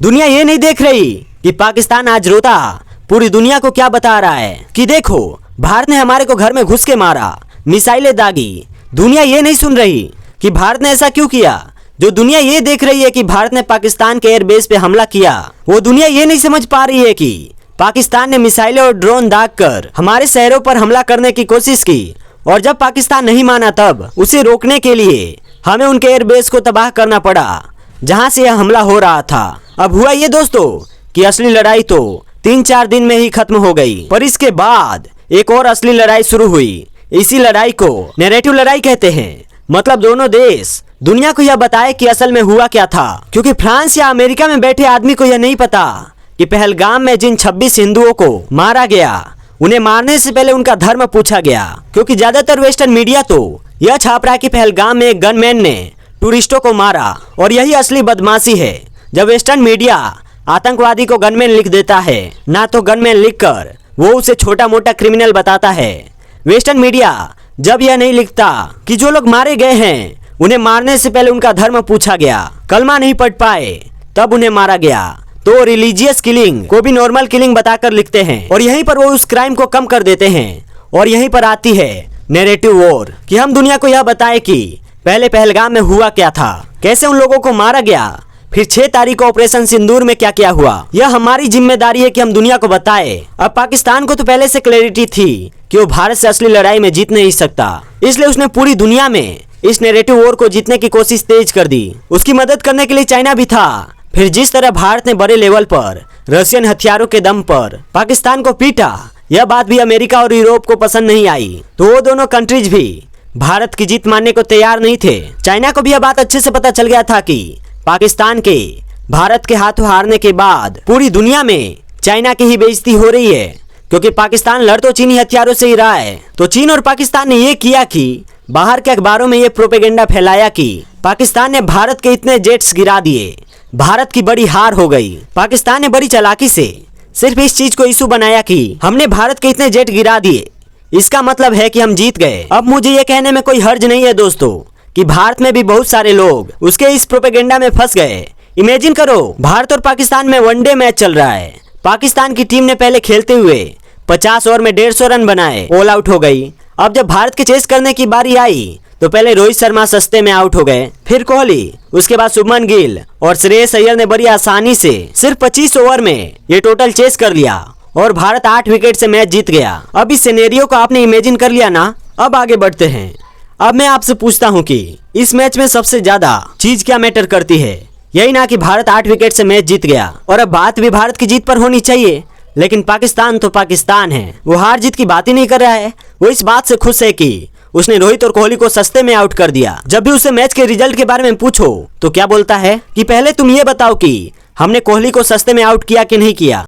दुनिया ये नहीं देख रही कि पाकिस्तान आज रोता पूरी दुनिया को क्या बता रहा है कि देखो भारत ने हमारे को घर में घुस के मारा, मिसाइलें दागी। दुनिया ये नहीं सुन रही कि भारत ने ऐसा क्यों किया। जो दुनिया ये देख रही है कि भारत ने पाकिस्तान के एयरबेस पे हमला किया, वो दुनिया ये नहीं समझ पा रही है कि पाकिस्तान ने मिसाइलें और ड्रोन दाग कर हमारे शहरों पर हमला करने की कोशिश की, और जब पाकिस्तान नहीं माना तब उसे रोकने के लिए हमें उनके एयरबेस को तबाह करना पड़ा जहां से यह हमला हो रहा था। अब हुआ ये दोस्तों कि असली लड़ाई तो 3-4 दिन में ही खत्म हो गई, पर इसके बाद एक और असली लड़ाई शुरू हुई। इसी लड़ाई को नैरेटिव लड़ाई कहते हैं। मतलब दोनों देश दुनिया को यह बताए कि असल में हुआ क्या था, क्योंकि फ्रांस या अमेरिका में बैठे आदमी को यह नहीं पता कि पहलगाम में जिन 26 हिंदुओं को मारा गया, उन्हें मारने से पहले उनका धर्म पूछा गया। क्योंकि ज्यादातर वेस्टर्न मीडिया तो यह छाप रहा है कि पहलगाम में एक गनमैन ने टूरिस्टों को मारा, और यही असली बदमाशी है जब वेस्टर्न मीडिया आतंकवादी को गनमैन लिख देता है, ना तो गनमैन लिखकर वो उसे छोटा मोटा क्रिमिनल बताता है। वेस्टर्न मीडिया जब यह नहीं लिखता कि जो लोग मारे गए हैं उन्हें मारने से पहले उनका धर्म पूछा गया, कलमा नहीं पढ़ पाए तब उन्हें मारा गया, तो रिलीजियस किलिंग को भी नॉर्मल किलिंग बताकर लिखते हैं, और यहीं पर वो उस क्राइम को कम कर देते हैं। और यहीं पर आती है नैरेटिव वॉर कि हम दुनिया को यह बताए कि पहले पहलगाम में हुआ क्या था, कैसे उन लोगों को मारा गया, फिर 6 तारीख को ऑपरेशन सिंदूर में क्या क्या हुआ। यह हमारी जिम्मेदारी है कि हम दुनिया को बताए। अब पाकिस्तान को तो पहले से क्लैरिटी थी कि वो भारत से असली लड़ाई में जीत नहीं सकता, इसलिए उसने पूरी दुनिया में इस नैरेटिव वॉर को जीतने की कोशिश तेज कर दी। उसकी मदद करने के लिए चाइना भी था। फिर जिस तरह भारत ने बड़े लेवल पर रशियन हथियारों के दम पर पाकिस्तान को पीटा, यह बात भी अमेरिका और यूरोप को पसंद नहीं आई, तो वो दोनों कंट्रीज भी भारत की जीत मानने को तैयार नहीं थे। चाइना को भी यह बात अच्छे से पता चल गया था कि पाकिस्तान के भारत के हाथों हारने के बाद पूरी दुनिया में चाइना की ही बेइज्जती हो रही है, क्योंकि पाकिस्तान लड़ तो चीनी हथियारों से ही रहा है। तो चीन और पाकिस्तान ने ये किया कि बाहर के अखबारों में ये प्रोपेगेंडा फैलाया कि पाकिस्तान ने भारत के इतने जेट्स गिरा दिए, भारत की बड़ी हार हो गई। पाकिस्तान ने बड़ी चालाकी से सिर्फ इस चीज को इशू बनाया कि हमने भारत के इतने जेट गिरा दिए, इसका मतलब है कि हम जीत गए। अब मुझे ये कहने में कोई हर्ज नहीं है दोस्तों कि भारत में भी बहुत सारे लोग उसके इस प्रोपेगेंडा में फंस गए। इमेजिन करो भारत और पाकिस्तान में वनडे मैच चल रहा है। पाकिस्तान की टीम ने पहले खेलते हुए 50 ओवर में 150 रन बनाए, ऑल आउट हो गई। अब जब भारत के चेस करने की बारी आई तो पहले रोहित शर्मा सस्ते में आउट हो गए, फिर कोहली, उसके बाद शुभमन गिल और श्रेयस अय्यर ने बड़ी आसानी से सिर्फ 25 ओवर में ये टोटल चेस कर लिया और भारत 8 विकेट से मैच जीत गया। अब इस सिनेरियो को आपने इमेजिन कर लिया ना। अब आगे बढ़ते हैं। अब मैं आपसे पूछता हूँ कि इस मैच में सबसे ज्यादा चीज क्या मैटर करती है? यही ना कि भारत 8 विकेट से मैच जीत गया। और अब बात भी भारत की जीत पर होनी चाहिए, लेकिन पाकिस्तान तो पाकिस्तान है, वो हार जीत की बात ही नहीं कर रहा है। वो इस बात से खुश है कि उसने रोहित और कोहली को सस्ते में आउट कर दिया। जब भी उसे मैच के रिजल्ट के बारे में पूछो तो क्या बोलता है कि पहले तुम ये बताओ कि हमने कोहली को सस्ते में आउट किया कि नहीं किया।